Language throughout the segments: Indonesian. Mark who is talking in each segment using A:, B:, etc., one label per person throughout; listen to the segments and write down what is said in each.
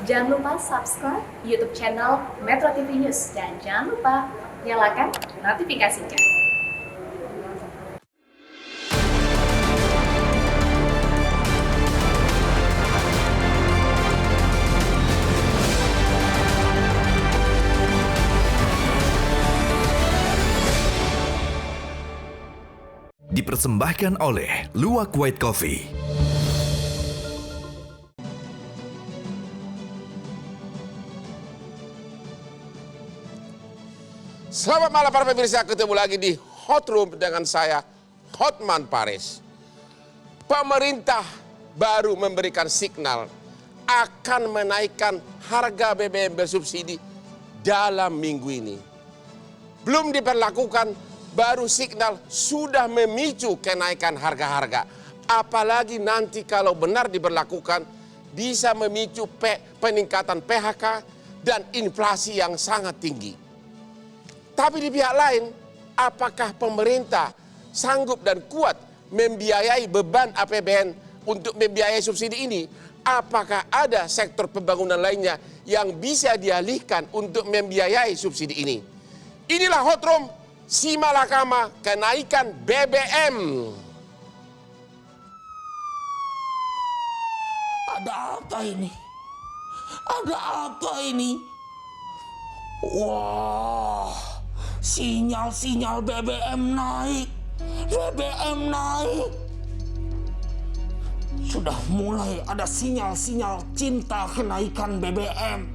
A: Jangan lupa subscribe YouTube channel Metro TV News dan jangan lupa nyalakan notifikasinya.
B: Dipersembahkan oleh Luwak White Coffee.
C: Selamat malam para pemirsa, ketemu lagi di Hot Room dengan saya, Hotman Paris. Pemerintah baru memberikan signal akan menaikkan harga BBM bersubsidi dalam minggu ini. Belum diberlakukan, baru signal sudah memicu kenaikan harga-harga. Apalagi nanti kalau benar diberlakukan, bisa memicu peningkatan PHK dan inflasi yang sangat tinggi. Tapi di pihak lain, apakah pemerintah sanggup dan kuat membiayai beban APBN untuk membiayai subsidi ini? Apakah ada sektor pembangunan lainnya yang bisa dialihkan untuk membiayai subsidi ini? Inilah Hot Room, Simalakama kenaikan BBM.
D: Ada apa ini? Ada apa ini? Wah, sinyal-sinyal BBM naik. BBM naik. Sudah mulai ada sinyal-sinyal cinta kenaikan BBM.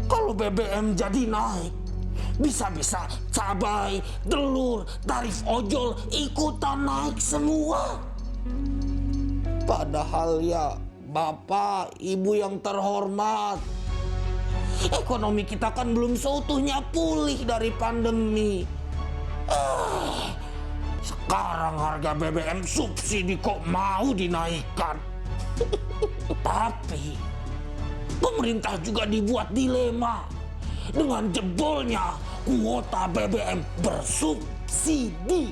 D: Kalau BBM jadi naik, bisa-bisa cabai, telur, tarif ojol ikutan naik semua. Padahal ya Bapak, Ibu yang terhormat, ekonomi kita kan belum seutuhnya pulih dari pandemi. Sekarang harga BBM subsidi kok mau dinaikkan. Tapi pemerintah juga dibuat dilema dengan jebolnya kuota BBM bersubsidi.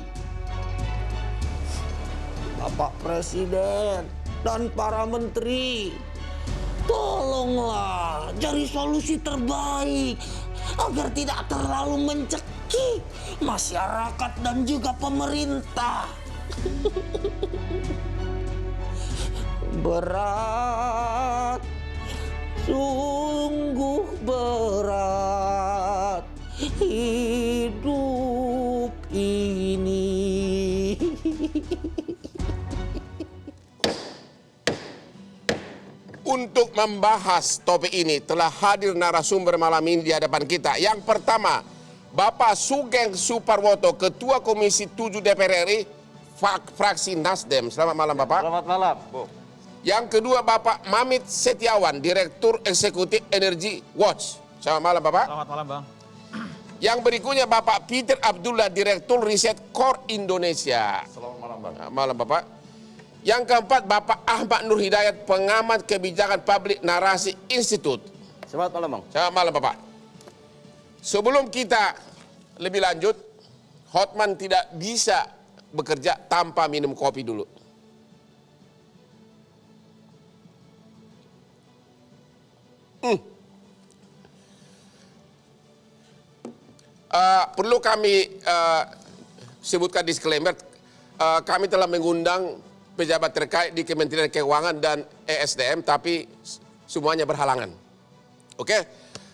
D: Bapak Presiden dan para menteri, tolonglah cari solusi terbaik agar tidak terlalu mencekik masyarakat dan juga pemerintah. Berat, sungguh berat hidup ini.
C: Untuk membahas topik ini telah hadir narasumber malam ini di hadapan kita. Yang pertama, Bapak Sugeng Suparwoto, Ketua Komisi 7 DPR RI, fraksi Nasdem. Selamat malam Bapak.
E: Selamat malam, Bu.
C: Yang kedua, Bapak Mamit Setiawan, Direktur Eksekutif Energy Watch. Selamat malam Bapak.
E: Selamat malam, Bang.
C: Yang berikutnya Bapak Peter Abdullah, Direktur Riset Core Indonesia.
E: Selamat malam, Bang.
C: Malam Bapak. Yang keempat, Bapak Ahmad Nur Hidayat, Pengamat Kebijakan Publik Narasi Institute.
E: Selamat malam, Bang.
C: Selamat malam Bapak. Sebelum kita lebih lanjut, Hotman tidak bisa bekerja tanpa minum kopi dulu. Perlu kami sebutkan disclaimer, kami telah mengundang pejabat terkait di Kementerian Keuangan dan ESDM, tapi semuanya berhalangan. Oke,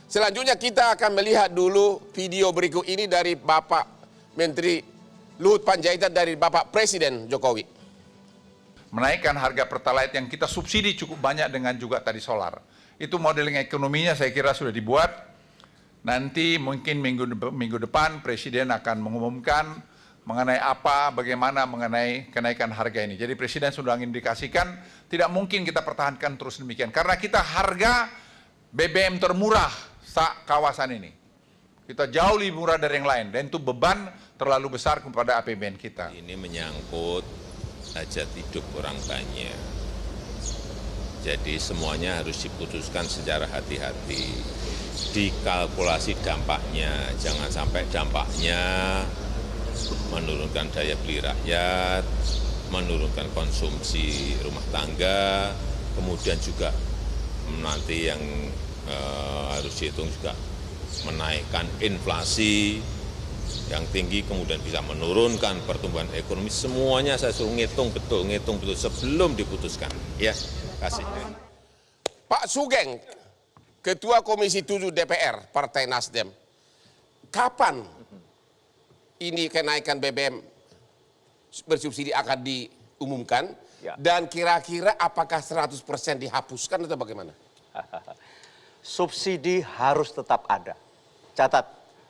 C: selanjutnya kita akan melihat dulu video berikut ini dari Bapak Menteri Luhut Panjaitan dari Bapak Presiden Jokowi.
F: Menaikkan harga Pertalite yang kita subsidi cukup banyak dengan juga tadi solar. Itu modeling ekonominya saya kira sudah dibuat. Nanti mungkin minggu depan Presiden akan mengumumkan mengenai apa, bagaimana mengenai kenaikan harga ini. Jadi Presiden sudah indikasikan tidak mungkin kita pertahankan terus demikian. Karena kita harga BBM termurah kawasan ini. Kita jauh lebih murah dari yang lain. Dan itu beban terlalu besar kepada APBN kita.
G: Ini menyangkut hajat hidup orang banyak. Jadi semuanya harus diputuskan secara hati-hati. Dikalkulasi dampaknya. Jangan sampai dampaknya menurunkan daya beli rakyat, menurunkan konsumsi rumah tangga, kemudian juga nanti yang harus dihitung juga menaikkan inflasi yang tinggi, kemudian bisa menurunkan pertumbuhan ekonomi. Semuanya saya suruh ngitung betul sebelum diputuskan. Ya, kasih.
C: Pak Sugeng, Ketua Komisi 7 DPR Partai Nasdem, kapan ini kenaikan BBM bersubsidi akan diumumkan?
E: Ya.
C: Dan kira-kira apakah 100% dihapuskan atau bagaimana?
E: Subsidi harus tetap ada. Catat.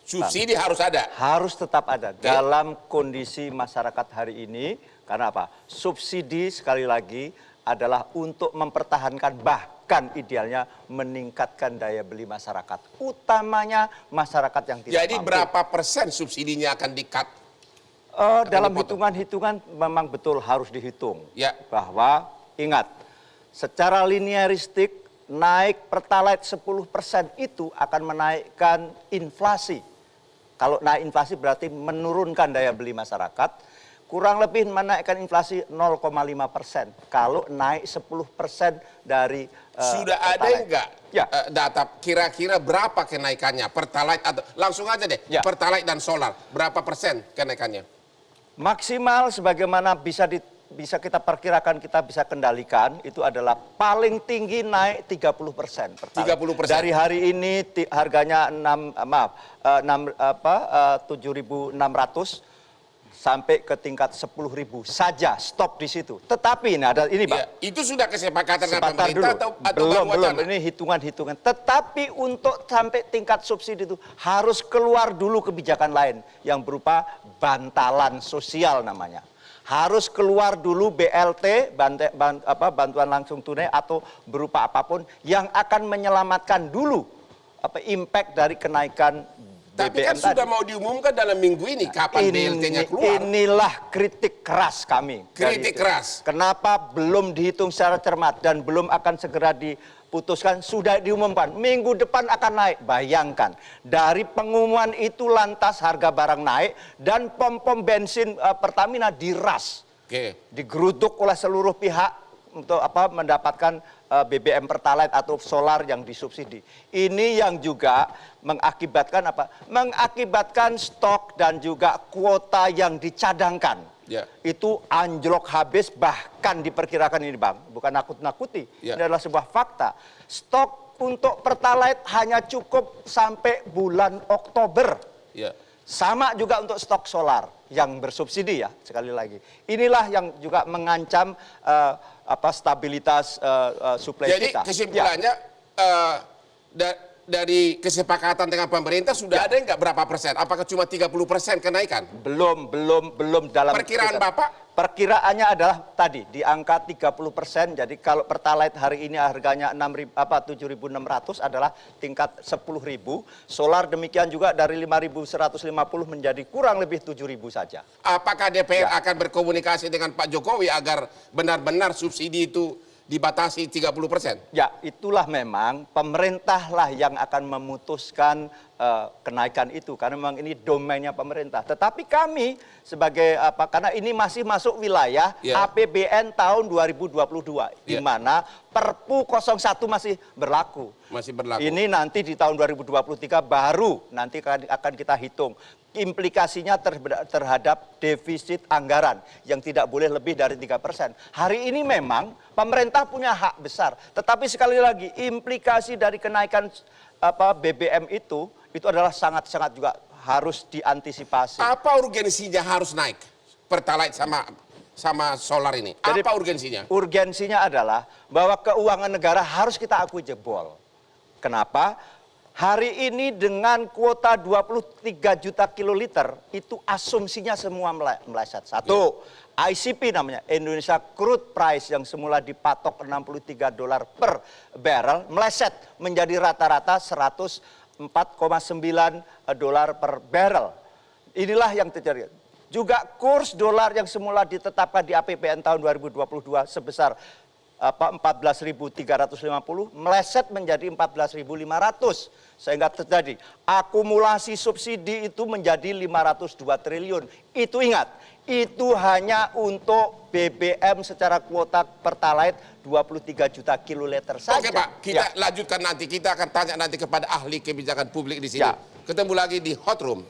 C: Subsidi harus ada.
E: Harus tetap ada dalam kondisi masyarakat hari ini. Karena apa? Subsidi sekali lagi adalah untuk mempertahankan, bahkan idealnya meningkatkan daya beli masyarakat. Utamanya masyarakat yang tidak
C: Jadi
E: mampu.
C: berapa persen subsidinya akan di-cut?
E: Dalam
C: dipotong?
E: hitungan-hitungan memang betul harus dihitung.
C: Ya.
E: Bahwa ingat, secara linearistik naik Pertalite 10% itu akan menaikkan inflasi. Kalau naik inflasi berarti menurunkan daya beli masyarakat. Kurang lebih menaikkan inflasi 0,5%. Kalau naik 10% dari
C: Sudah ada
E: Pertalite.
C: enggak
E: Ya.
C: data kira-kira berapa kenaikannya? Pertalite atau langsung aja deh,
E: Ya.
C: Pertalite dan solar. Berapa persen kenaikannya?
E: Maksimal sebagaimana bisa kita perkirakan, kita bisa kendalikan, itu adalah paling tinggi naik 30%.
C: 30%.
E: Dari hari ini harganya 7.600 sampai ke tingkat 10.000 saja, stop di situ. Tetapi ini Pak.
C: Ya, itu sudah kesepakatan dengan
E: Sebentar
C: pemerintah
E: dulu.
C: atau
E: belum,
C: baru wacana?
E: ini hitungan-hitungan. Tetapi untuk sampai tingkat subsidi itu harus keluar dulu kebijakan lain yang berupa bantalan sosial namanya. Harus keluar dulu BLT, bantuan langsung tunai atau berupa apapun yang akan menyelamatkan dulu impact dari kenaikan
C: Tapi kan
E: BBM
C: sudah
E: tadi.
C: mau diumumkan dalam minggu ini, kapan BLT-nya keluar?
E: Inilah kritik keras kami.
C: Kritik keras.
E: Kenapa belum dihitung secara cermat dan belum akan segera diputuskan, sudah diumumkan. Minggu depan akan naik. Bayangkan, dari pengumuman itu lantas harga barang naik dan pom-pom bensin Pertamina diras.
C: Oke.
E: Digeruduk oleh seluruh pihak untuk mendapatkan BBM Pertalite atau solar yang disubsidi. Ini yang juga mengakibatkan mengakibatkan stok dan juga kuota yang dicadangkan.
C: Ya.
E: Itu anjlok habis, bahkan diperkirakan ini Bang, bukan nakut-nakuti.
C: Ya.
E: Ini adalah sebuah fakta. Stok untuk Pertalite hanya cukup sampai bulan Oktober.
C: Ya.
E: Sama juga untuk stok solar yang bersubsidi ya, sekali lagi. Inilah yang juga mengancam stabilitas suplai
C: Jadi
E: kita.
C: kesimpulannya dari kesepakatan dengan pemerintah sudah ada enggak berapa persen? Apakah cuma 30% kenaikan?
E: Belum dalam
C: Perkiraan Bapak?
E: Perkiraannya adalah tadi di angka 30%. Jadi kalau Pertalite hari ini harganya 7.600 adalah tingkat 10.000. Solar demikian juga dari 5.150 menjadi kurang lebih 7.000 saja.
C: Apakah DPR akan berkomunikasi dengan Pak Jokowi agar benar-benar subsidi itu dibatasi 30%?
E: Ya, itulah memang pemerintahlah yang akan memutuskan kenaikan itu, karena memang ini domainnya pemerintah. Tetapi kami sebagai karena ini masih masuk wilayah APBN tahun 2022 di mana Perpu 01 masih berlaku.
C: Masih berlaku.
E: Ini nanti di tahun 2023 baru nanti akan kita hitung implikasinya terhadap defisit anggaran yang tidak boleh lebih dari 3%. Hari ini memang pemerintah punya hak besar, tetapi sekali lagi implikasi dari kenaikan BBM itu adalah sangat-sangat juga harus diantisipasi.
C: Apa urgensinya harus naik Pertalite sama solar ini?
E: Jadi,
C: apa urgensinya?
E: Urgensinya adalah bahwa keuangan negara harus kita akui jebol. Kenapa? Hari ini dengan kuota 23 juta kiloliter itu asumsinya semua meleset. Satu, ICP namanya, Indonesia Crude Price yang semula dipatok $63 per barrel meleset menjadi rata-rata $104,9 per barrel. Inilah yang terjadi. Juga kurs dolar yang semula ditetapkan di APBN tahun 2022 sebesar 14.350 meleset menjadi 14.500 sehingga terjadi akumulasi subsidi itu menjadi 502 triliun. Itu ingat, Itu hanya untuk BBM secara kuota Pertalite 23 juta kiloliter saja.
C: Oke Pak, kita
E: Ya.
C: lanjutkan nanti. Kita akan tanya nanti kepada ahli kebijakan publik di sini.
E: Ya.
C: Ketemu lagi di Hot Room.